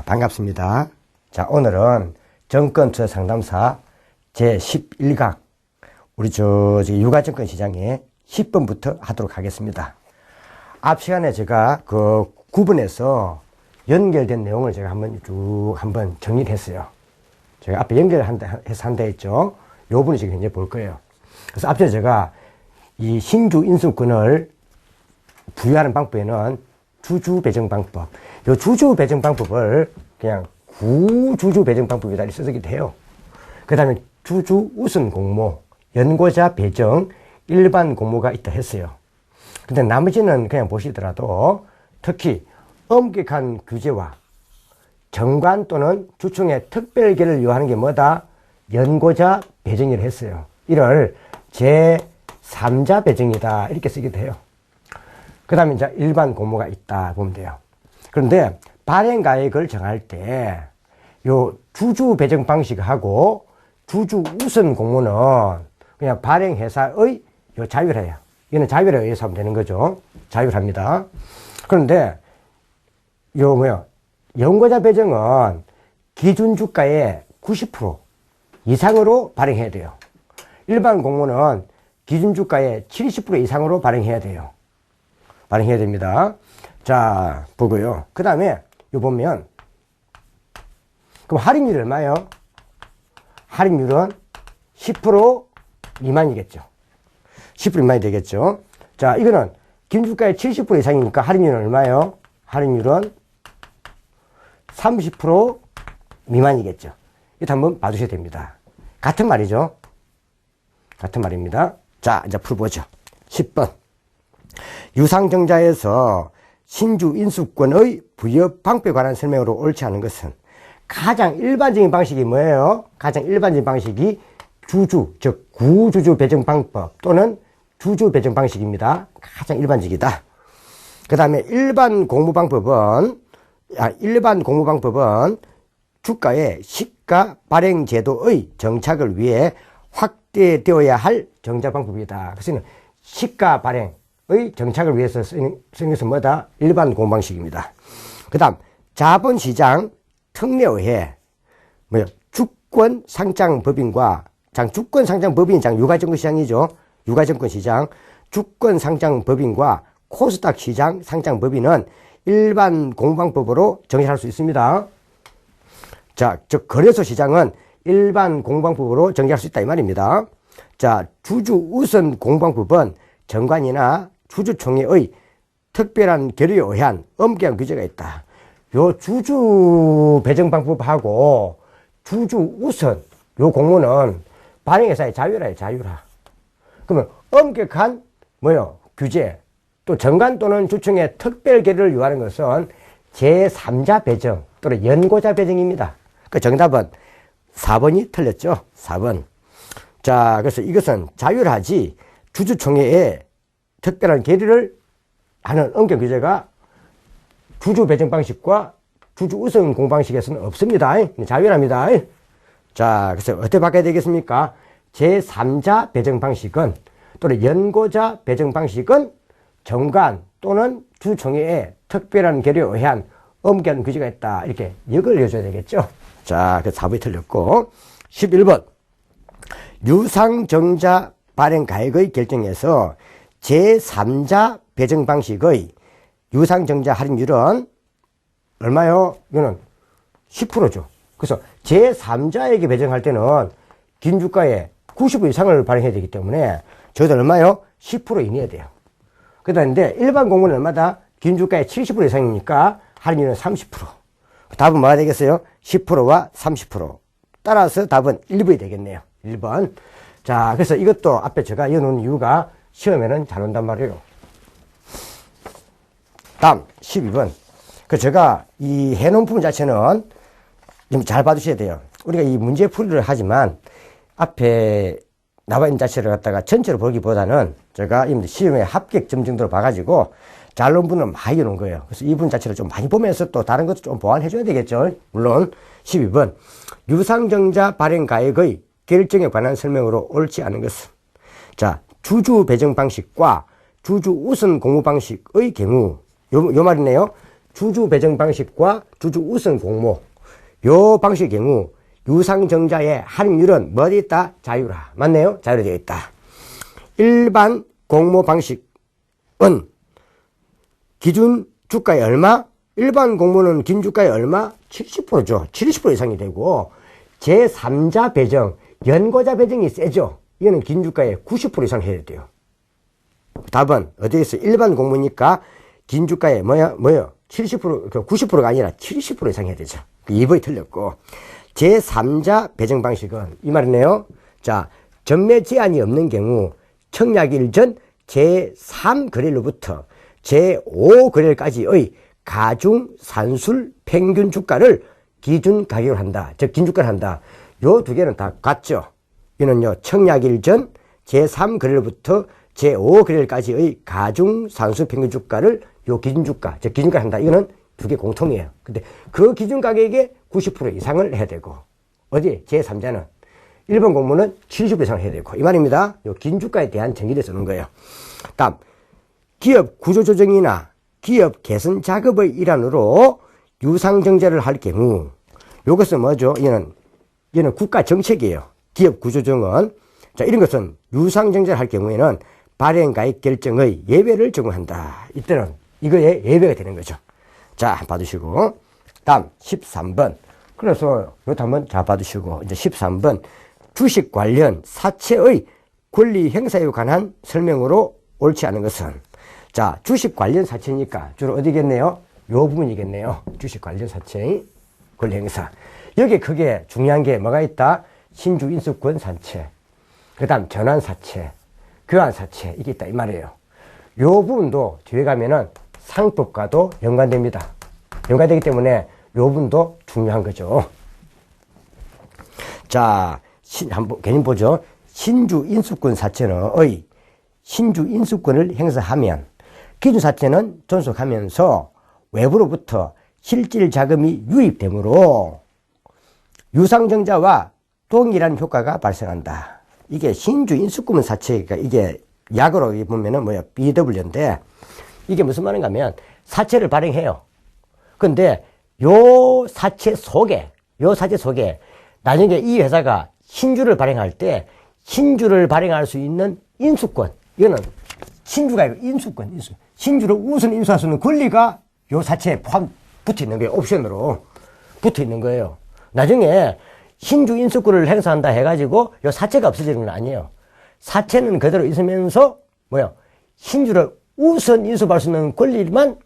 반갑습니다. 자, 오늘은 정권투자 상담사 제11강 우리 유가증권 시장의 10번부터 하도록 하겠습니다. 앞 시간에 제가 그 9번에서 연결된 내용을 제가 한번 정리를 했어요. 제가 앞에 연결해서 한다 했죠. 요 부분을 지금 이제 볼 거예요. 그래서 앞서 제가 이 신주 인수권을 부여하는 방법에는 주주 배정 방법, 요 주주 배정 방법을 그냥 구주주 배정 방법이다 쓰기도 해요. 그 다음에 주주 우선 공모, 연고자 배정, 일반 공모가 있다 했어요. 근데 나머지는 그냥 보시더라도 특히 엄격한 규제와 정관 또는 주총의 특별계를 요하는 게 뭐다? 연고자 배정이라 했어요. 이를 제3자 배정이다 이렇게 쓰기도 해요. 그 다음에 이제 일반 공모가 있다 보면 돼요. 그런데 발행가액을 정할 때 요 주주 배정 방식하고 주주 우선 공모는 그냥 발행회사의 요 자율화예요. 이거는 자율화에 의해서 하면 되는 거죠. 자율화입니다. 그런데 연고자 배정은 기준 주가의 90% 이상으로 발행해야 돼요. 일반 공모는 기준 주가의 70% 이상으로 발행해야 돼요. 발행해야 됩니다. 자, 보고요. 그 다음에 요 보면 그럼 할인율이 얼마예요? 할인율은 10% 미만이겠죠. 10% 미만이 되겠죠. 자, 이거는 기준주가의 70% 이상이니까 할인율은 얼마예요? 할인율은 30% 미만이겠죠. 이것도 한번 봐주셔야 됩니다. 같은 말이죠. 같은 말입니다. 자, 이제 풀어보죠. 10번. 유상증자에서 신주 인수권의 부여 방법에 관한 설명으로 옳지 않은 것은 가장 일반적인 방식이 뭐예요? 가장 일반적인 방식이 주주, 즉 구주주 배정 방법 또는 주주 배정 방식입니다. 가장 일반적이다. 그 다음에 일반 공모 방법은 주가의 시가 발행 제도의 정착을 위해 확대되어야 할 정자 방법이다. 그래서 시가 발행의 정착을 위해서 쓰는 것은 뭐다? 일반 공모 방식입니다. 그 다음 자본시장 특례에 의해 주권 상장 법인과 주권 상장 법인 유가증권 시장이죠. 유가증권 시장 주권 상장 법인과 코스닥 시장 상장 법인은 일반 공방법으로 정의할 수 있습니다. 자, 즉 거래소 시장은 일반 공방법으로 정의할 수 있다 이 말입니다. 자, 주주 우선 공방법은 정관이나 주주총회의 특별한 결의에 의한 엄격한 규제가 있다. 요 주주 배정 방법하고 주주 우선 요 공모는 발행회사의 자율화예요. 자율화. 그러면 엄격한 규제 또 정관 또는 주총의 특별 결의를 요하는 것은 제3자 배정 또는 연고자 배정입니다. 그 정답은 4번이 틀렸죠. 4번. 자, 그래서 이것은 자율하지 주주총회에 특별한 결의를 하는 엄격 규제가 주주 배정 방식과 주주 우선 공방식에서는 없습니다. 자율합니다. 자, 그래서 어떻게 바꿔야 되겠습니까? 제3자 배정 방식은 또는 연고자 배정 방식은 정관 또는 주총회에 특별한 결의에 의한 엄격한 규제가 있다. 이렇게 역을 이어줘야 되겠죠. 자, 그래서 4번이 틀렸고 11번 유상증자 발행가액의 결정에서 제3자 배정 방식의 유상증자 할인율은 얼마요? 이거는 10%죠. 그래서 제3자에게 배정할 때는 기준주가의 90% 이상을 발행해야 되기 때문에 저희도 얼마요? 10% 이내야 돼요. 그런데 일반 공모는 얼마다? 기준주가의 70% 이상이니까 할인율은 30%. 답은 뭐가 되겠어요? 10%와 30%. 따라서 답은 1번이 되겠네요. 1번. 자, 그래서 이것도 앞에 제가 이어놓은 이유가 시험에는 잘 온단 말이에요. 다음 12번. 제가 이 해놓은 부분 자체는 좀 잘 봐주셔야 돼요. 우리가 이 문제 풀이를 하지만 앞에 나와 있는 자체를 갖다가 전체로 보기보다는 제가 시험에 합격점 정도로 봐가지고 잘 놓은 분은 많이 놓은 거예요. 그래서 이 부분 자체를 좀 많이 보면서 또 다른 것도 좀 보완해줘야 되겠죠. 물론 12번 유상증자 발행가액의 결정에 관한 설명으로 옳지 않은 것은 자 주주 배정 방식과 주주 우선 공모 방식의 경우 요 말이네요. 주주 배정 방식과 주주 우선 공모. 요 방식의 경우 유상증자의 할인율은 뭐 되어 있다? 자유라. 맞네요? 자유로 되어 있다. 일반 공모 방식은 기준 주가의 얼마? 일반 공모는 기준 주가의 얼마? 70%죠. 70% 이상이 되고 제3자 배정, 연고자 배정이 세죠. 이거는 기준 주가의 90% 이상 해야 돼요. 답은 어디에 있어? 일반 공모니까 기준 주가의 뭐요? 70%, 90%가 아니라 70% 이상 해야 되죠. 2번이 틀렸고 제3자 배정 방식은 이 말이네요. 자, 전매 제한이 없는 경우 청약일 전 제3거래일로부터 제5거래일까지의 가중 산술 평균 주가를 기준 가격으로 한다. 즉 기준주가를 한다. 요 두 개는 다 같죠. 이는요 청약일 전 제3거래일부터 제5거래일까지의 가중 산술 평균 주가를 요 기준주가, 즉 기준가를 한다. 이거는 두 개 공통이에요. 근데 그 기준 가격의 90% 이상을 해야 되고 어디 제3자는 일반 공모는 70% 이상을 해야 되고 이 말입니다. 요 기준주가에 대한 정의를 쓰는 거예요. 다음 기업 구조조정이나 기업 개선 작업의 일환으로 유상증자를 할 경우 요것은 뭐죠? 얘는 국가 정책이에요. 기업 구조조정은 자 이런 것은 유상증자를 할 경우에는 발행가액 결정의 예외를 적용한다. 이때는 이거에 예외가 되는 거죠. 자, 한번 봐두시고 다음 13번. 그래서 이것도 한번 잘 봐두시고 이제 13번 주식 관련 사채의 권리 행사에 관한 설명으로 옳지 않은 것은 자 주식 관련 사채니까 주로 어디겠네요? 요 부분이겠네요. 주식 관련 사채의 권리 행사. 여기 크게 중요한 게 뭐가 있다? 신주 인수권 사채, 그 다음 전환 사채, 교환 사채 이게 있다 이 말이에요. 요 부분도 뒤에 가면은 상법과도 연관됩니다. 연관되기 때문에 요 부분도 중요한 거죠. 자, 한번 개념 보죠. 신주 인수권 사채의 신주 인수권을 행사하면 기준 사채는 존속하면서 외부로부터 실질 자금이 유입되므로 유상증자와 동일한 효과가 발생한다. 이게 신주 인수권 사채가 이게 약으로 보면은 BW인데 이게 무슨 말인가 하면 사채를 발행해요. 근데 요 사채 속에 나중에 이 회사가 신주를 발행할 때 신주를 발행할 수 있는 인수권, 이거는 신주가 아니고 인수권, 신주를 우선 인수할 수 있는 권리가 요 사채에 포함 붙어 있는 거예요. 옵션으로 붙어 있는 거예요. 나중에 신주 인수권을 행사한다 해가지고 요 사채가 없어지는 건 아니에요. 사채는 그대로 있으면서 신주를 우선 인수할 수 있는 권리만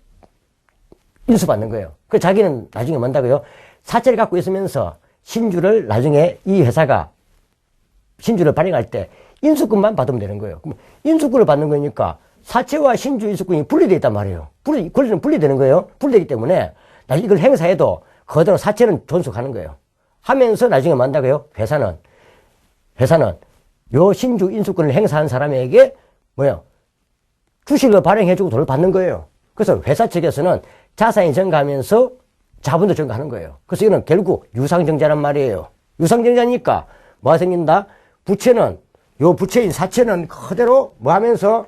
인수받는 거예요. 그 자기는 나중에 뭔다고요? 사채를 갖고 있으면서 신주를 나중에 이 회사가 신주를 발행할 때 인수권만 받으면 되는 거예요. 그럼 인수권을 받는 거니까 사채와 신주 인수권이 분리되어 있단 말이에요. 권리는 분리되는 거예요. 분리되기 때문에 나중에 이걸 행사해도 그대로 사채는 존속하는 거예요. 하면서 나중에 뭔다고요? 회사는 요 신주 인수권을 행사한 사람에게 주식을 발행해주고 돈을 받는 거예요. 그래서 회사 측에서는 자산이 증가하면서 자본도 증가하는 거예요. 그래서 이거는 결국 유상증자란 말이에요. 유상증자니까 뭐가 생긴다? 요 부채인 사채는 그대로 하면서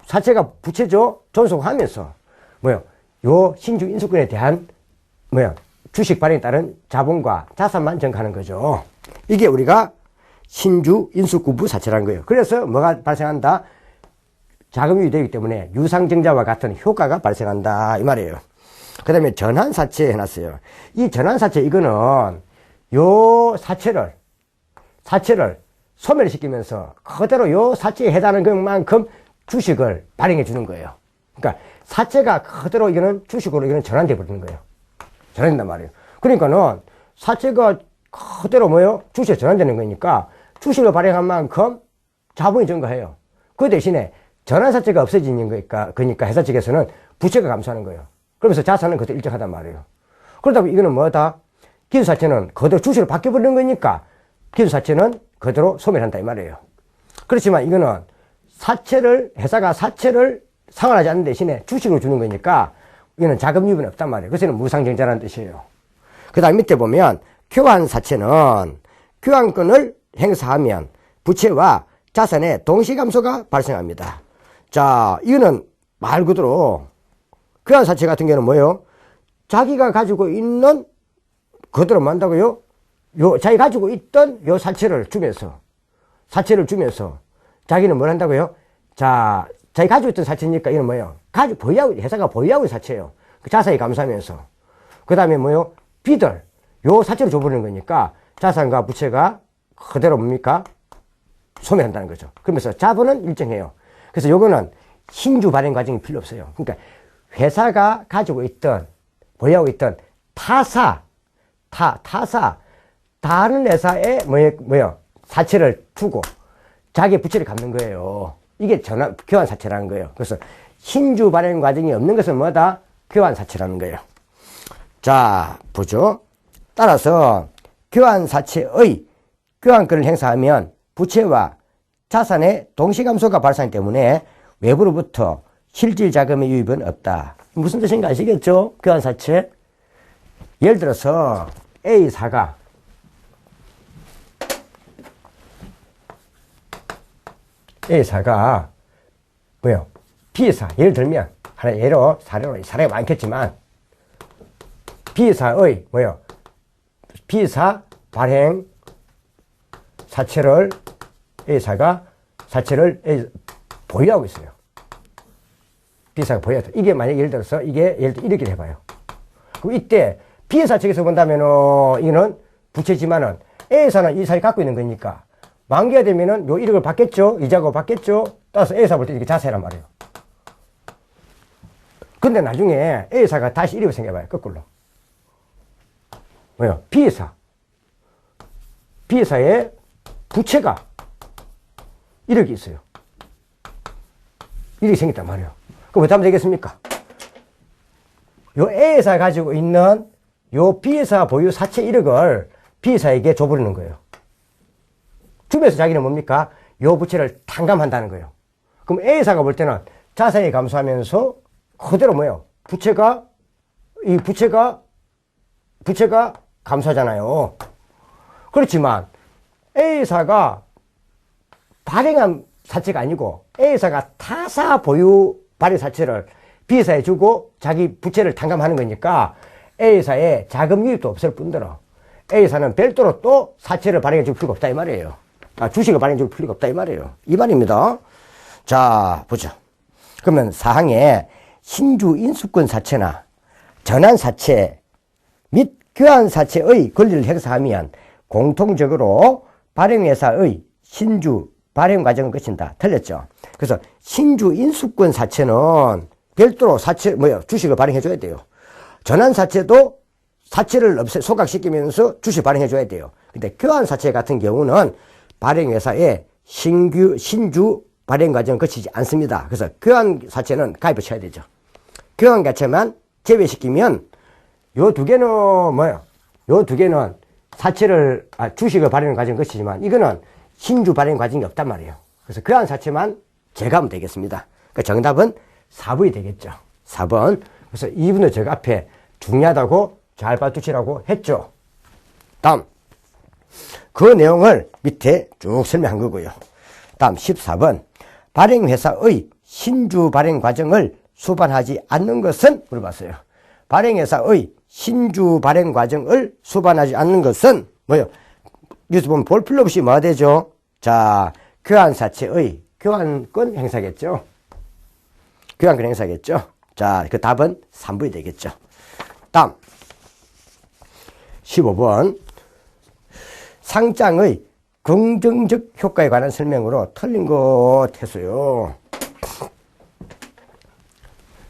사채가 부채죠? 존속하면서 요 신주 인수권에 대한 주식 발행에 따른 자본과 자산만 증가하는 거죠. 이게 우리가 신주 인수구부 사채라는 거예요. 그래서 뭐가 발생한다? 자금이 되기 때문에 유상증자와 같은 효과가 발생한다 이 말이에요. 그 다음에 전환사채 해놨어요. 이 전환사채 이거는 요 사채를 소멸시키면서 그대로 요 사채에 해당하는 것만큼 주식을 발행해 주는 거예요. 그러니까 사채가 그대로 이거는 주식으로 이거는 전환돼 버리는 거예요. 전환된단 말이에요. 그러니까는 사채가 그대로 주식에 전환되는 거니까 주식을 발행한 만큼 자본이 증가해요. 그 대신에 전환사채가 없어지는 거니까 회사 측에서는 부채가 감소하는 거예요. 그러면서 자산은 그대로 일정하단 말이에요. 그러다 보니 이거는 뭐다? 기술사채는 그대로 주식으로 바뀌어버리는 거니까 기술사채는 그대로 소멸한다 이 말이에요. 그렇지만 이거는 회사가 사채를 상환하지 않는 대신에 주식으로 주는 거니까 이거는 자금 유입은 없단 말이에요. 그래서 이는 무상증자라는 뜻이에요. 그 다음 밑에 보면 교환사채는 교환권을 행사하면 부채와 자산의 동시감소가 발생합니다. 자, 이거는 말 그대로 교환사채 같은 경우는 자기가 가지고 있는 그대로 만다고요? 자기 가지고 있던 요 사채를 주면서 자기는 뭘 한다고요? 자, 자기 가지고 있던 사채니까 이건 뭐예요? 회사가 보유하고 있는 사채예요. 그 자산이 감소하면서. 그 다음에 뭐요? 빚을 요 사채로 줘버리는 거니까 자산과 부채가 그대로 뭡니까? 소멸한다는 거죠. 그러면서 자본은 일정해요. 그래서 요거는 신주 발행 과정이 필요 없어요. 그러니까 회사가 가지고 있던, 보유하고 있던 다른 회사에 사채를 두고 자기 부채를 갚는 거예요. 이게 교환 사채라는 거예요. 그래서 신주 발행 과정이 없는 것은 뭐다? 교환 사채라는 거예요. 자, 보죠. 따라서 교환 사채의 교환권을 행사하면 부채와 자산의 동시 감소가 발생하기 때문에 외부로부터 실질 자금의 유입은 없다. 무슨 뜻인가 아시겠죠? 교환 사채. 예를 들어서 A사가 B사, 예를 들면 하나 사례로 많겠지만 B사의 B사 발행 사채를 A사가 사채를 보유하고 있어요. B사가 보유하고 있어요. 이게 만약 예를 들어서 이렇게 해봐요. 그럼 이때 B사 측에서 본다면은 이거는 부채지만은 A사는 이 사이 갖고 있는 거니까 만기가 되면은 요 1억을 받겠죠? 이자가 받겠죠? 따라서 A사 볼 때 이게 자세란 말이에요. 근데 나중에 A사가 다시 1억이 생겨봐요. 거꾸로. B사의 부채가 1억이 있어요. 1억이 생겼단 말이에요. 그럼 어떻게 하면 되겠습니까? 요 A사 가지고 있는 요 B사 보유 사채 1억을 B사에게 줘버리는 거예요. 주면서 자기는 뭡니까? 요 부채를 탕감한다는 거예요. 그럼 A사가 볼 때는 자산이 감소하면서 그대로 부채가 감소하잖아요. 그렇지만 A사가 발행한 사채가 아니고 A사가 타사 보유 발행 사채를 B사에 주고 자기 부채를 탕감하는 거니까 A사에 자금 유입도 없을 뿐더러 A사는 별도로 또 사채를 발행해 줄 필요가 없다 이 말이에요. 주식을 발행해 줄 필요가 없다 이 말이에요. 이 말입니다. 자, 보죠. 그러면 사항에 신주 인수권 사채나 전환 사채 및 교환 사채의 권리를 행사하면 공통적으로 발행회사의 신주 발행 과정을 거친다. 틀렸죠? 그래서 신주 인수권 사채는 별도로 주식을 발행해 줘야 돼요. 전환 사채도 사채를 소각시키면서 주식 발행해 줘야 돼요. 근데 교환 사채 같은 경우는 발행회사에 신주 발행 과정을 거치지 않습니다. 그래서 교환 사채는 가입을 쳐야 되죠. 교환 사채만 제외시키면 요 두 개는 요 두 개는 주식을 발행 과정을 거치지만 이거는 신주 발행 과정이 없단 말이에요. 그래서 교환 사채만 제거하면 되겠습니다. 그러니까 정답은 4번이 되겠죠. 4번. 그래서 2번은 제가 앞에 중요하다고 잘 봐주시라고 했죠. 다음. 그 내용을 밑에 쭉 설명한 거고요. 다음 14번. 발행회사의 신주 발행 과정을 수반하지 않는 것은 물어봤어요. 발행회사의 신주 발행 과정을 수반하지 않는 것은 뉴스 보면 볼 필요 없이 뭐가 되죠? 자, 교환사채의 교환권 행사겠죠? 교환권 행사겠죠? 자, 그 답은 3번이 되겠죠. 다음 15번. 상장의 긍정적 효과에 관한 설명으로 틀린 것 했어요.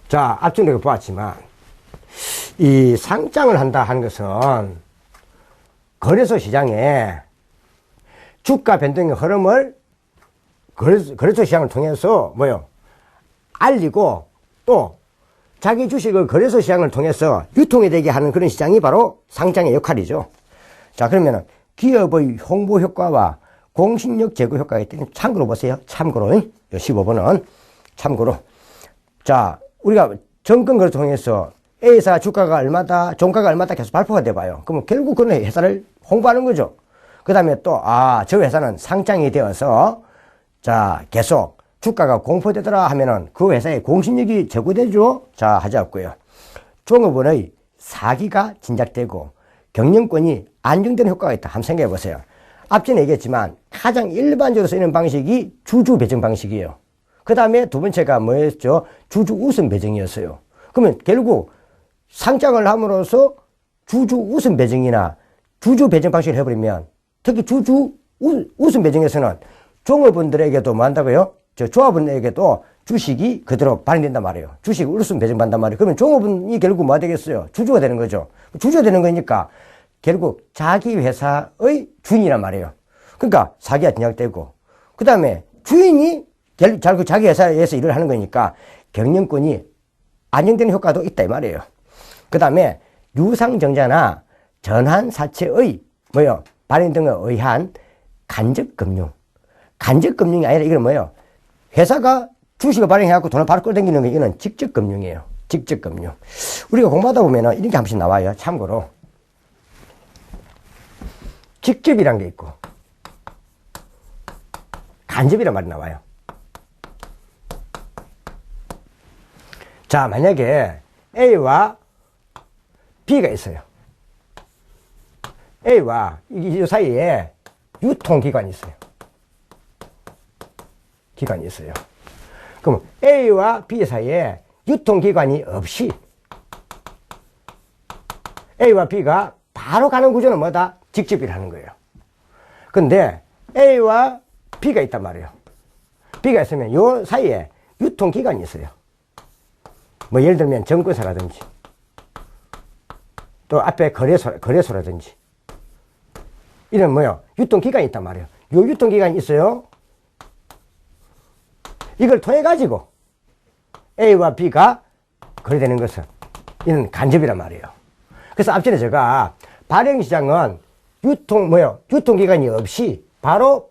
자, 앞전에 보았지만 이 상장을 한다 하는 것은 거래소 시장에 주가 변동의 흐름을 거래소 시장을 통해서 알리고 또 자기 주식을 거래소 시장을 통해서 유통이 되게 하는 그런 시장이 바로 상장의 역할이죠. 자, 그러면은 기업의 홍보 효과와 공신력 제고 효과가 있다니 참고로 보세요. 참고로. 15번은 참고로. 자, 우리가 정권 거래소 통해서 A사 주가가 얼마다, 종가가 얼마다 계속 발표가 돼봐요. 그러면 결국 그런 회사를 홍보하는 거죠. 그 다음에 또, 저 회사는 상장이 되어서, 자, 계속 주가가 공포되더라 하면은 그 회사의 공신력이 제고되죠. 자, 하자고요. 종업원의 사기가 진작되고 경영권이 안정되는 효과가 있다. 한번 생각해 보세요. 앞전에 얘기했지만 가장 일반적으로 쓰이는 방식이 주주 배정 방식이에요. 그 다음에 두 번째가 뭐였죠? 주주 우선 배정이었어요. 그러면 결국 상장을 함으로써 주주 우선 배정이나 주주 배정 방식을 해버리면, 특히 주주 우선 배정에서는 종업원들에게도 뭐 한다고요? 조합원에게도 주식이 그대로 발행된단 말이에요. 주식 우선 배정받단 말이에요. 그러면 종업원이 결국 뭐가 되겠어요? 주주가 되는 거죠. 주주가 되는 거니까 결국 자기 회사의 주인이란 말이에요. 그러니까 사기가 진작되고, 그 다음에 주인이 결국 자기 회사에서 일을 하는 거니까 경영권이 안정되는 효과도 있다 이 말이에요. 그 다음에 유상증자나 전환사채의 발행 등에 의한 간접금융. 간접금융이 아니라 이건 뭐예요? 회사가 주식을 발행해갖고 돈을 바로 끌어당기는 게 이거는 직접금융이에요. 직접금융. 우리가 공부하다 보면은 이런 게 한 번씩 나와요. 참고로. 직접이란 게 있고, 간접이란 말이 나와요. 자, 만약에 A와 B가 있어요. A와 이 사이에 유통기관이 있어요. 기관이 있어요. 그럼 A와 B 사이에 유통기관이 없이 A와 B가 바로 가는 구조는 뭐다? 직접이라는 거예요. 근데 A와 B가 있단 말이에요. B가 있으면 요 사이에 유통기관이 있어요. 뭐 예를 들면 증권사라든지 또 앞에 거래소라든지 이런 뭐요? 유통기관이 있단 말이에요. 요 유통기관이 있어요. 이걸 통해 가지고 A와 B가 거래되는 것은 이는 간접이란 말이에요. 그래서 앞전에 제가 발행시장은 유통기관이 없이 바로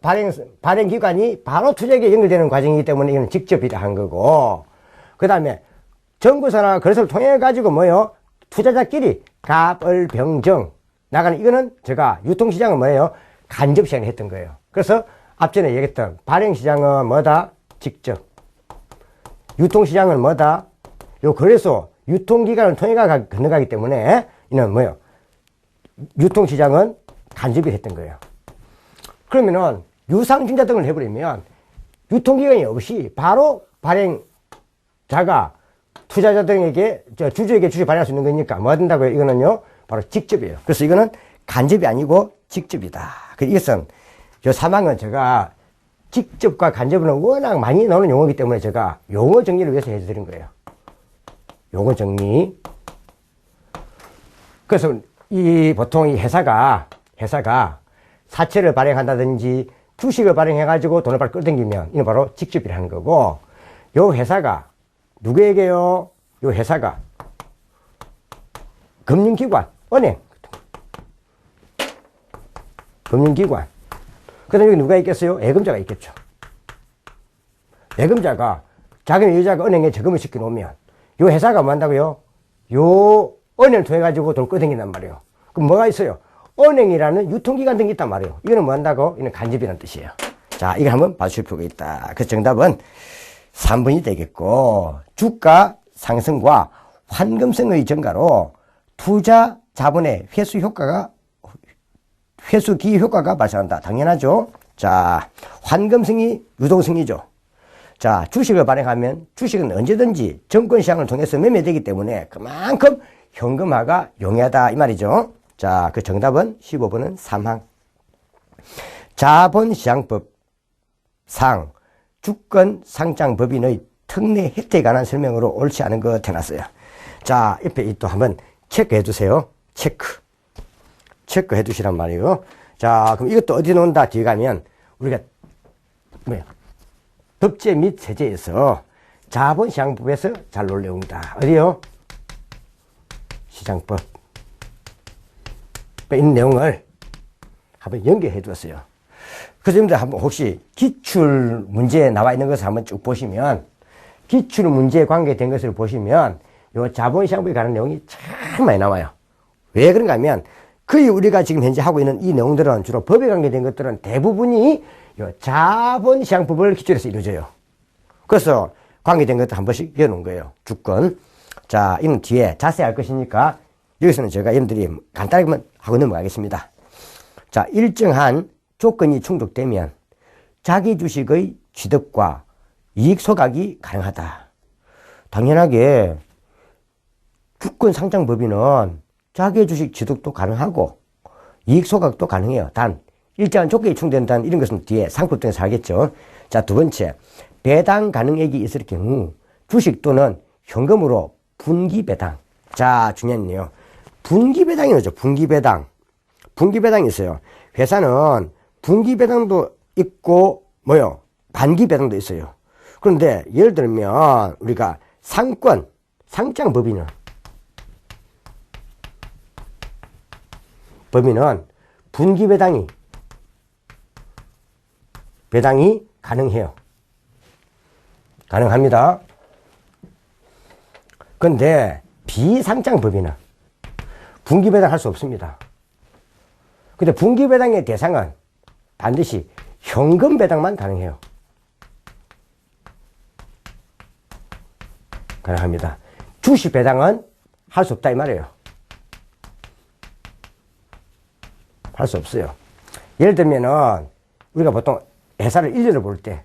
발행기관이 바로 투자에게 연결되는 과정이기 때문에 이건 직접이라 한 거고, 그 다음에 정부사나 거래소를 통해 가지고 투자자끼리 갑을 병정 나가는, 이거는 제가 유통시장은 간접시장을 했던 거예요. 그래서 앞전에 얘기했던 발행시장은 뭐다? 직접. 유통시장은 뭐다? 요 거래소, 유통기관을 통해 건너가기 때문에 이는 유통시장은 간접이 했던 거예요. 그러면은 유상증자 등을 해버리면 유통기관이 없이 바로 발행자가 투자자 등에게, 주주에게 주식 발행할 수 있는 거니까 뭐가 된다고요? 이거는요, 바로 직접이에요. 그래서 이거는 간접이 아니고 직접이다. 이것은, 요 사망은 제가 직접과 간접은 워낙 많이 나오는 용어이기 때문에 제가 용어 정리를 위해서 해드린 거예요. 용어 정리. 그래서 보통 이 회사가 사채를 발행한다든지 주식을 발행해가지고 돈을 바로 끌어당기면 이는 바로 직접이라는 거고, 요 회사가 누구에게요? 요 회사가 금융기관, 은행, 금융기관. 그 다음에 여기 누가 있겠어요? 예금자가 있겠죠. 예금자가 자기네 여자가 은행에 저금을 시켜 놓으면 요 회사가 뭐 한다고요? 요 은행을 통해 가지고 돈 끌어당긴단 말이에요. 그럼 뭐가 있어요? 은행이라는 유통기관 등이 있단 말이에요. 이거는 뭐 한다고? 이거는 간접이라는 뜻이에요. 자, 이걸 한번 봐주실 필요가 있다. 그 정답은 3번이 되겠고, 주가 상승과 환금성의 증가로 투자 자본의 회수 기회 효과가 발생한다. 당연하죠. 자, 환금성이 유동성이죠. 자, 주식을 발행하면 주식은 언제든지 증권시장을 통해서 매매되기 때문에 그만큼 현금화가 용이하다 이 말이죠. 자, 그 정답은 15번은 3항. 자본시장법상 주권상장법인의 특례 혜택에 관한 설명으로 옳지 않은 거 해놨어요. 자, 옆에 또 한번 체크해 주세요. 체크해 두시란 말이에요. 자, 그럼 이것도 어디 놓는다? 뒤에 가면 우리가 법제 및 세제에서 자본시장법에서 잘 논 내용이다. 어디요? 시장법. 있는 내용을 한번 연결해 두었어요. 그래서 여러분들 한번 혹시 기출 문제에 나와 있는 것을 한번 쭉 보시면, 기출 문제에 관계된 것을 보시면 요 자본시장법에 관한 내용이 참 많이 나와요. 왜 그런가 하면 거의 우리가 지금 현재 하고 있는 이 내용들은 주로 법에 관계된 것들은 대부분이 요 자본시장법을 기초로 해서 이루어져요. 그래서 관계된 것들 한 번씩 배워놓은 거예요. 주권. 자, 이는 뒤에 자세히 할 것이니까 여기서는 제가 여러분들이 간단하게만 하고 넘어가겠습니다. 자, 일정한 조건이 충족되면 자기 주식의 취득과 이익 소각이 가능하다. 당연하게 주권 상장 법인은 자기 주식 취득도 가능하고 이익 소각도 가능해요. 단 일정한 조건이 충족된다는 이런 것은 뒤에 상품 등에서 하겠죠. 자, 두 번째, 배당 가능액이 있을 경우 주식 또는 현금으로 분기배당. 자, 중요한요. 분기배당이 뭐죠? 분기배당. 분기배당이 있어요. 회사는 분기배당도 있고 뭐요? 반기배당도 있어요. 그런데 예를 들면 우리가 상권, 상장법인은 분기배당이 가능해요. 가능합니다. 그런데 비상장법인은 분기배당 할 수 없습니다. 근데 분기배당의 대상은 반드시 현금배당만 가능해요. 가능합니다. 주식배당은 할 수 없다 이 말이에요. 할 수 없어요. 예를 들면은 우리가 보통 회사를 1년을 볼 때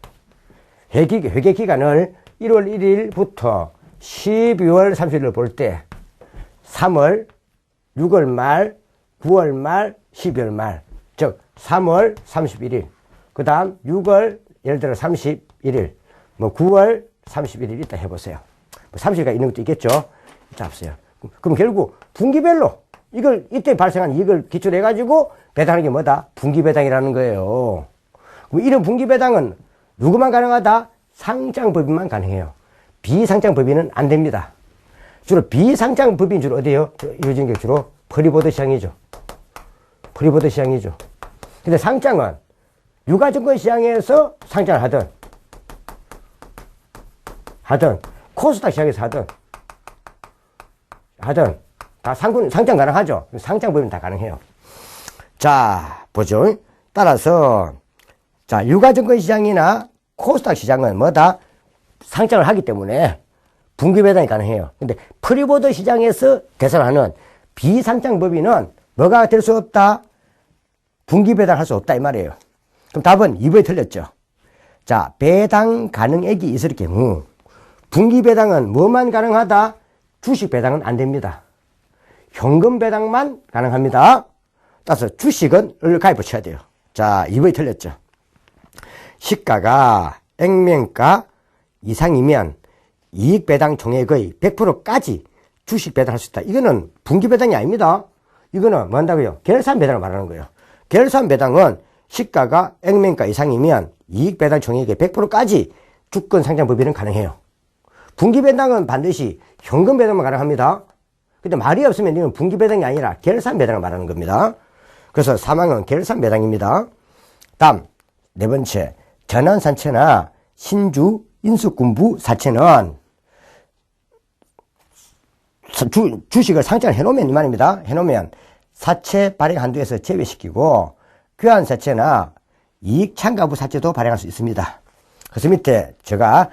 회계 기간을 1월 1일부터 12월 30일을 볼 때 3월, 6월 말, 9월 말, 12월 말, 즉 3월 31일, 그 다음 6월 예를 들어 31일, 뭐 9월 31일 있다 해보세요. 뭐 30일가 있는 것도 있겠죠. 이따 없어요. 그럼 결국 분기별로 이걸 이때 발생한 이익을 기초로 해가지고 배당하는 게 뭐다? 분기배당이라는 거예요. 그럼 이런 분기배당은 누구만 가능하다? 상장법인만 가능해요. 비상장법인은 안 됩니다. 주로 비상장법인 주로 어디에요? 이루어진 게 주로 프리보드 시장이죠. 프리보드 시장이죠. 근데 상장은 유가증권 시장에서 상장을 하든 코스닥 시장에서 하든 다 상장 가능하죠. 상장법인 다 가능해요. 자, 보죠. 따라서 자, 유가증권 시장이나 코스닥 시장은 뭐다? 상장을 하기 때문에 분기배당이 가능해요. 근데 프리보드 시장에서 개설하는 비상장법인은 뭐가 될 수 없다? 분기배당 할 수 없다 이 말이에요. 그럼 답은 2번이 틀렸죠. 자, 배당 가능액이 있을 경우 분기배당은 뭐만 가능하다? 주식배당은 안 됩니다. 현금배당만 가능합니다. 따라서 주식은 가입을 쳐야 돼요. 자, 2번이 틀렸죠. 시가가 액면가 이상이면 이익배당 총액의 100%까지 주식배당할 수 있다. 이거는 분기배당이 아닙니다. 이거는 뭐 한다고요? 결산배당을 말하는 거예요. 결산배당은 시가가 액면가 이상이면 이익배당 총액의 100%까지 주권상장법인은 가능해요. 분기배당은 반드시 현금배당만 가능합니다. 근데 말이 없으면 이건 분기배당이 아니라 결산배당을 말하는 겁니다. 그래서 사망은 결산배당입니다. 다음 네 번째, 전환산채나 신주 인수군부 사채는 주식을 상장을 해놓으면 이 말입니다. 해놓으면 사채 발행 한도에서 제외시키고 교환사채나 이익참가부 사채도 발행할 수 있습니다. 그래서 밑에 제가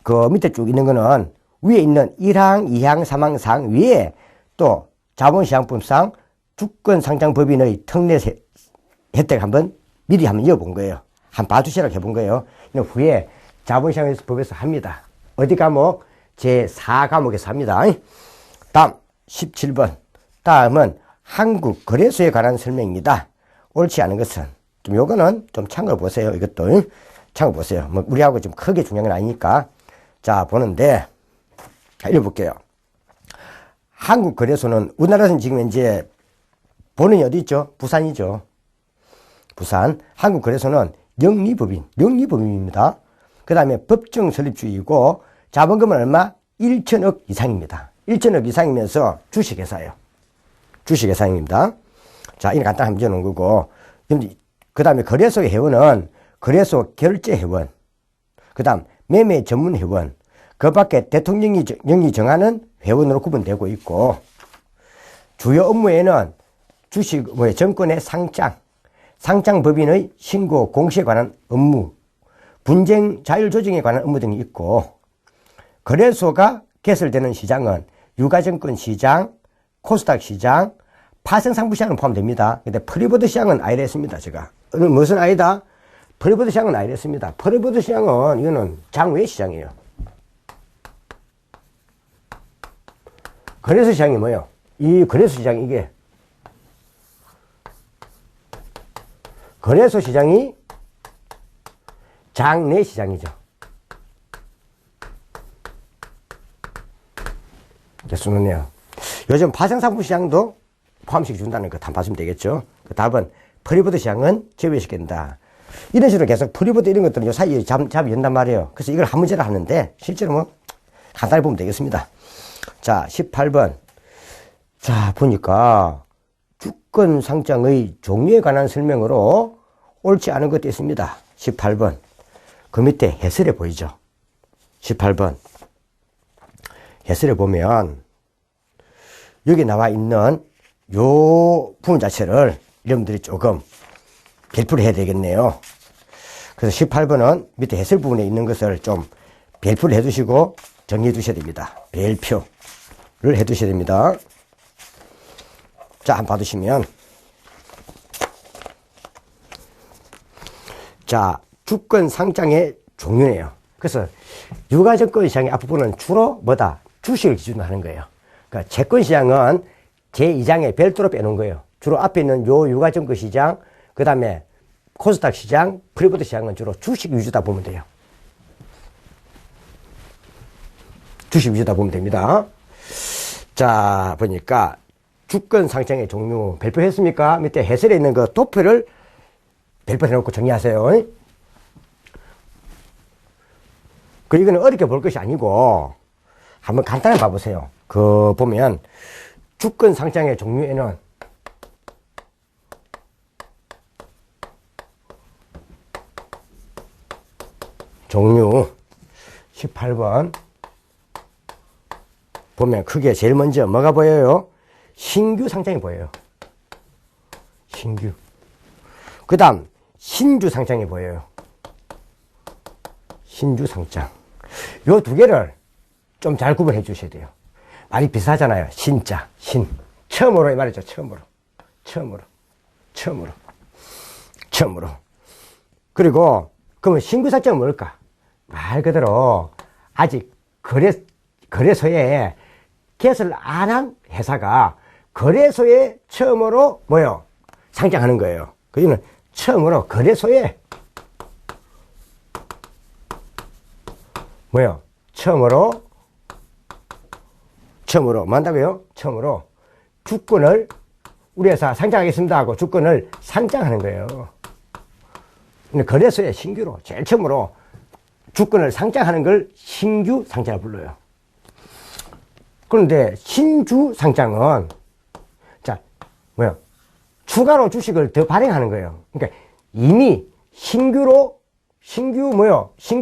그 밑에 쭉 있는 거는 위에 있는 1항, 2항, 3항, 4항 위에 또 자본시장법상 주권상장법인의 특례 혜택 한번 미리 한번 이어본 거예요. 한번 봐주시라고 해본 거예요. 후에 자본시장법에서 합니다. 어디 과목? 제4과목에서 합니다. 다음 17번. 다음은 한국거래소에 관한 설명입니다. 옳지 않은 것은 좀 요거는 좀 참고해 보세요. 이것도 참고해 보세요. 뭐 우리하고 좀 크게 중요한 건 아니니까. 자, 보는데 읽어볼게요. 한국거래소는 우리나라에서는 지금 이제 본원이 어디 있죠? 부산이죠. 부산. 한국거래소는 영리법인입니다. 그 다음에 법정 설립주의이고 자본금은 얼마? 1천억 이상입니다. 1천억 이상이면서 주식회사예요. 주식회사입니다. 자, 이거 간단히 한번 지어놓은 거고. 그 다음에 거래소의 회원은 거래소 결제회원, 그 다음 매매 전문회원, 그 밖에 대통령이 정하는 회원으로 구분되고 있고, 주요 업무에는 주식, 정권의 상장법인의 신고 공시에 관한 업무, 분쟁 자율 조정에 관한 업무 등이 있고, 거래소가 개설되는 시장은 유가증권 시장, 코스닥 시장, 파생상품 시장은 포함됩니다. 근데 프리보드 시장은 아니라 했습니다, 제가. 무슨 아니다? 프리보드 시장은 아니라 했습니다. 프리보드 시장은, 이거는 장외 시장이에요. 거래소 시장이 뭐예요? 이 거래소 시장, 이게. 거래소 시장이 장내 시장이죠. 됐습니다. 요즘 파생상품 시장도 포함시켜 준다는 거 다 봐주면 되겠죠. 그 답은 프리보드 시장은 제외시킨다. 이런 식으로 계속 프리보드 이런 것들은 요 사이에 잡이 연단 말이에요. 그래서 이걸 한 문제를 하는데 실제로 뭐 간단히 보면 되겠습니다. 자, 18번. 자, 보니까 주권 상장의 종류에 관한 설명으로 옳지 않은 것도 있습니다. 18번. 그 밑에 해설에 보이죠. 18번. 해설에 보면 여기 나와 있는 요 부분 자체를 여러분들이 조금 별표를 해야 되겠네요. 그래서 18번은 밑에 해설 부분에 있는 것을 좀 별표를 해두시고 정리해 두셔야 됩니다. 별표를 해 두셔야 됩니다. 자, 한번 봐두시면. 자, 주권 상장의 종류네요. 그래서 유가증권 시장의 앞부분은 주로 뭐다? 주식을 기준으로 하는 거예요. 그러니까 채권 시장은 제2장에 별도로 빼놓은 거예요. 주로 앞에 있는 요 유가증권 시장, 그 다음에 코스닥 시장, 프리보드 시장은 주로 주식 위주다 보면 돼요. 주식 위주다 보면 됩니다. 자, 보니까 주권 상장의 종류 발표했습니까? 밑에 해설에 있는 그 도표를 발표해놓고 정리하세요. 그리고 이거는 어렵게 볼 것이 아니고 한번 간단히 봐보세요. 그 보면 주권 상장의 종류에는 종류 18번 보면 크게 제일 먼저 뭐가 보여요? 신규 상장이 보여요. 신규. 그 다음 신주 상장이 보여요. 신주 상장. 요 두 개를 좀 잘 구분해 주셔야 돼요. 많이 비슷하잖아요. 신자, 신. 처음으로 이 말이죠. 처음으로. 그리고 그러면 신규 상장은 뭘까? 말 그대로 아직 거래소에 개설을 안 한 회사가 거래소에 처음으로 뭐요? 상장하는 거예요. 그거는 처음으로 거래소에 뭐요? 처음으로 뭐 한다고요? 처음으로 주권을 우리 회사 상장하겠습니다 하고 주권을 상장하는 거예요. 근데 거래소에 신규로 제일 처음으로 주권을 상장하는 걸 신규 상장을 불러요. 그런데 신주 상장은 자 뭐야? 추가로 주식을 더 발행하는 거예요. 그러니까 이미 신규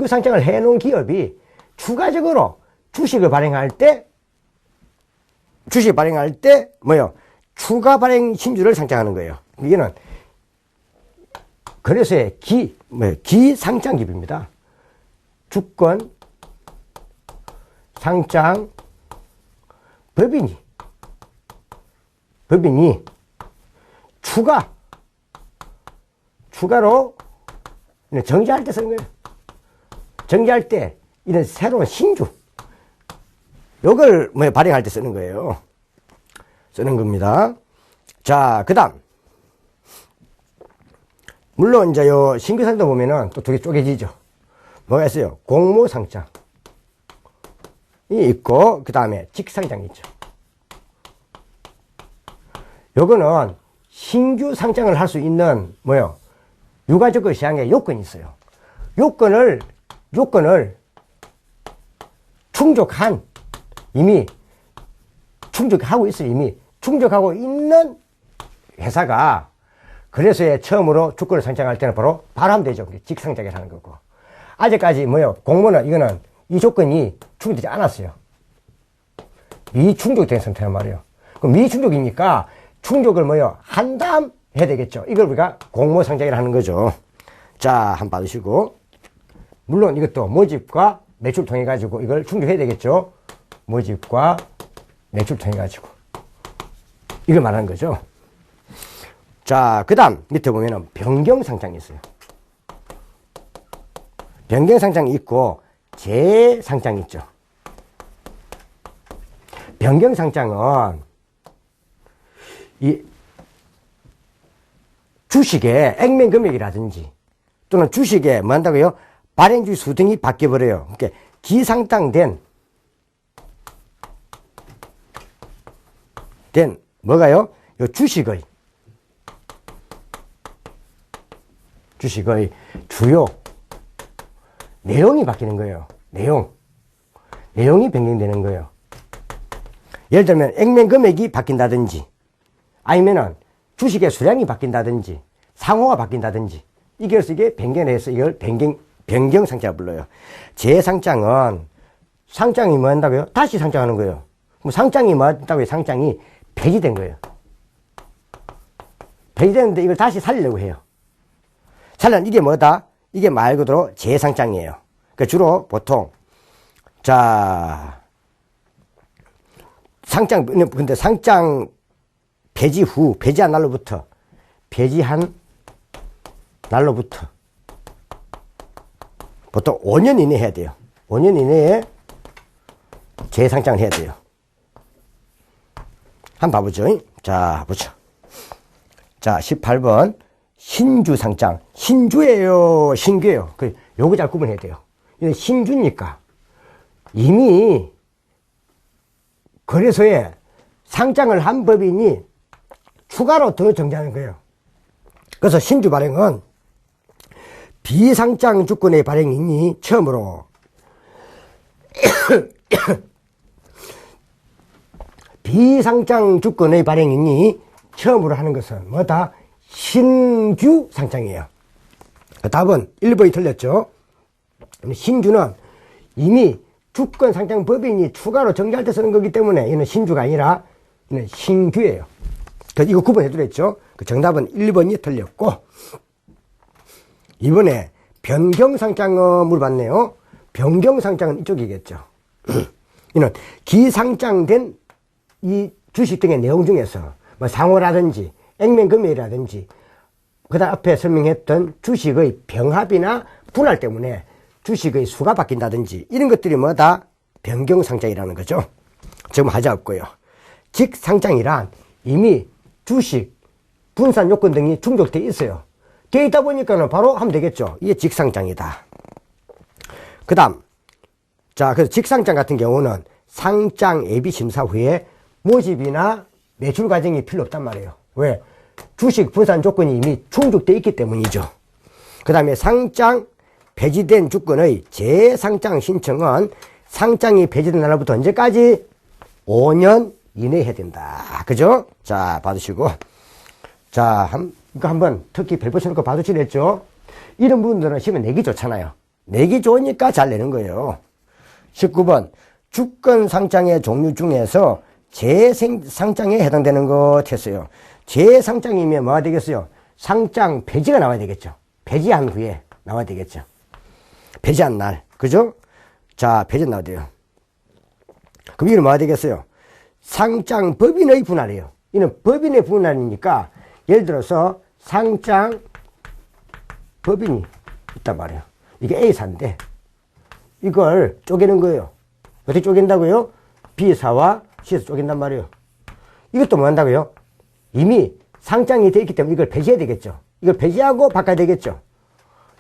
상장을 해놓은 기업이 추가적으로 주식을 발행할 때 뭐요? 추가 발행 신주를 상장하는 거예요. 이게는 거래소의 기상장 기업입니다. 주권 상장 법인이 추가로 정지할 때 쓰는 거예요. 정지할 때 이런 새로운 신주 요걸 발행할 때 쓰는 거예요. 쓰는 겁니다. 자, 그 다음 물론 이제 요 신규 상장 보면은 또 두 개 쪼개지죠. 뭐가 있어요? 공모 상장이 있고 그 다음에 직상장이 있죠. 요거는 신규 상장을 할 수 있는 유가증권 시장에 요건이 있어요. 요건을 이미 충족하고 있어요. 이미 충족하고 있는 회사가 그래서에 처음으로 주권을 상장할 때는 바로 하면 되죠. 직상장을 하는 거고. 아직까지 공모는 이거는 이 조건이 충족되지 않았어요. 미충족된 상태란 말이에요. 그럼 미충족이니까 충족을 한 다음 해야 되겠죠. 이걸 우리가 공모 상장이라 하는 거죠. 자, 한번 봐주시고. 물론 이것도 모집과 매출 통해 가지고 이걸 충족해야 되겠죠. 모집과 매출 통해 가지고. 이걸 말하는 거죠. 자, 그 다음 밑에 보면은 변경상장이 있어요. 변경상장이 있고 재상장이 있죠. 변경상장은 이 주식의 액면 금액이라든지 또는 주식에 뭐 한다고요? 발행주 수 등이 바뀌어버려요. 그러니까 기상장된 뭐가요? 요 주식의 주요 내용이 바뀌는 거예요. 내용이 변경되는 거예요. 예를 들면 액면 금액이 바뀐다든지 아니면은 주식의 수량이 바뀐다든지 상호가 바뀐다든지 이게 변경해서 이걸 변경상장을 불러요. 재상장은 상장이 뭐 한다고요? 다시 상장하는 거예요. 그럼 상장이 뭐 한다고요? 상장이 폐지된 거예요. 폐지됐는데 이걸 다시 살리려고 해요. 이게 뭐다? 이게 말 그대로 재상장이에요. 그러니까 주로 보통 자 근데 상장 폐지한 날로부터 보통 5년 이내 해야 돼요. 5년 이내에 재상장을 해야 돼요. 한번 봐보죠. 자, 보죠. 자, 18번. 신주상장. 신주예요, 신규예요. 요거 잘 구분해야 돼요. 이건 신주니까 이미 거래소에 상장을 한 법인이 추가로 더 정지하는 거예요. 그래서 신주 발행은 비상장 주권의 발행인이 처음으로 비상장 주권의 발행인이 처음으로 하는 것은 뭐다? 신규 상장이에요. 답은 1번이 틀렸죠. 신주는 이미 주권 상장 법인이 추가로 정지할 때 쓰는 거기 때문에 이는 신주가 아니라 이는 신규예요. 그래서 이거 구분해 드렸죠. 그 정답은 1번이 틀렸고, 이번에 변경상장은 물어봤네요. 변경상장은 이쪽이겠죠. 이는 기상장된 이 주식 등의 내용 중에서 뭐 상호라든지 액면 금액이라든지 그다음 앞에 설명했던 주식의 병합이나 분할 때문에 주식의 수가 바뀐다든지 이런 것들이 뭐다? 변경상장이라는 거죠. 지금 하자 없고요. 직상장이란 이미 주식, 분산 요건 등이 충족되어 있어요. 되어 있다 보니까는 바로 하면 되겠죠. 이게 직상장이다. 그 다음, 자, 그래서 직상장 같은 경우는 상장 예비 심사 후에 모집이나 매출 과정이 필요 없단 말이에요. 왜? 주식 분산 조건이 이미 충족되어 있기 때문이죠. 그 다음에 상장 폐지된 주권의 재상장 신청은 상장이 폐지된 날부터 언제까지? 5년 이내에 해야 된다. 그죠? 자, 받으시고. 자, 이거 한번 특히 별표 쳐놓고 봐주시겠죠? 이런 분들은 시험에 내기 좋잖아요. 내기 좋으니까 잘 내는 거예요. 19번. 주권 상장의 종류 중에서 재상장에 해당되는 것 했어요. 재상장이면 뭐가 되겠어요? 상장 폐지가 나와야 되겠죠. 폐지한 후에 나와야 되겠죠. 폐지한 날. 그죠? 자, 폐지 나와야 돼요. 그럼 이건 뭐가 되겠어요? 상장 법인의 분할이에요. 이는 법인의 분할이니까 예를 들어서 상장 법인이 있단 말이에요. 이게 A사인데 이걸 쪼개는 거예요. 어떻게 쪼갠다고요? B사와 C에서 쪼갠단 말이에요. 이것도 뭐 한다고요? 이미 상장이 되어 있기 때문에 이걸 폐지해야 되겠죠. 이걸 폐지하고 바꿔야 되겠죠.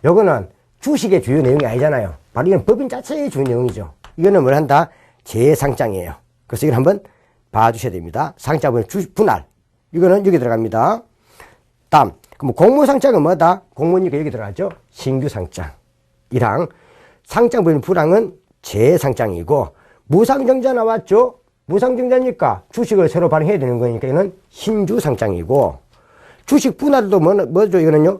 요거는 주식의 주요 내용이 아니잖아요. 바로 이건 법인 자체의 주요 내용이죠. 이거는 뭘 한다? 재상장이에요. 그래서 이걸 한번 봐주셔야 됩니다. 상장은 분할. 이거는 여기 들어갑니다. 다음, 그럼 공모상장은 뭐다? 공모니까 여기 들어가죠. 신규상장이랑 상장법인 불황은 재상장이고, 무상증자 나왔죠? 무상증자니까 주식을 새로 발행해야 되는 거니까 이거는 신주상장이고, 주식 분할도 뭐죠? 이거는요?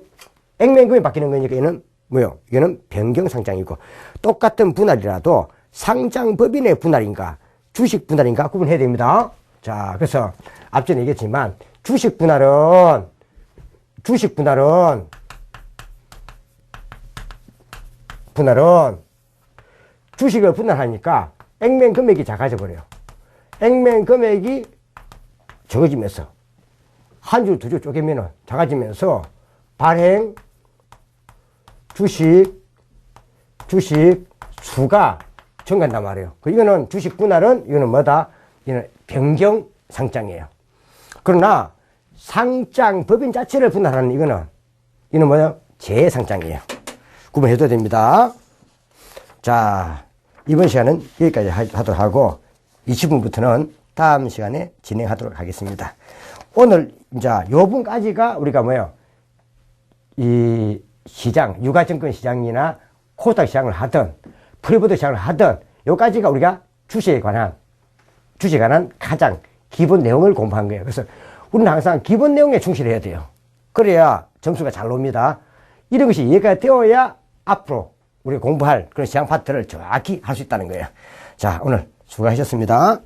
액면금이 바뀌는 거니까 이거는 뭐요? 이거는 변경상장이고, 똑같은 분할이라도 상장법인의 분할인가, 주식 분할인가 구분해야 됩니다. 자, 그래서 앞전에 얘기했지만, 주식 분할은 주식을 분할하니까 액면 금액이 작아져 버려요. 액면 금액이 적어지면서 한 줄, 두 줄 쪼개면은 작아지면서 발행, 주식 수가 증가한단 말이에요. 이거는 주식 분할은, 이거는 뭐다? 이거는 변경 상장이에요. 그러나 상장 법인 자체를 분할하는 이거는 뭐예요? 재상장이에요. 구분해줘야 됩니다. 자, 이번 시간은 여기까지 하도록 하고 20분부터는 다음 시간에 진행하도록 하겠습니다. 오늘 이제 요 분까지가 우리가 뭐예요? 이 시장, 유가증권 시장이나 코스닥 시장을 하든 프리보드 시장을 하든 요까지가 우리가 주식에 관한 가장 기본 내용을 공부한 거예요. 그래서 우리는 항상 기본 내용에 충실해야 돼요. 그래야 점수가 잘 나옵니다. 이런 것이 이해가 되어야 앞으로 우리가 공부할 그런 시장 파트를 정확히 할 수 있다는 거예요. 자, 오늘 수고하셨습니다.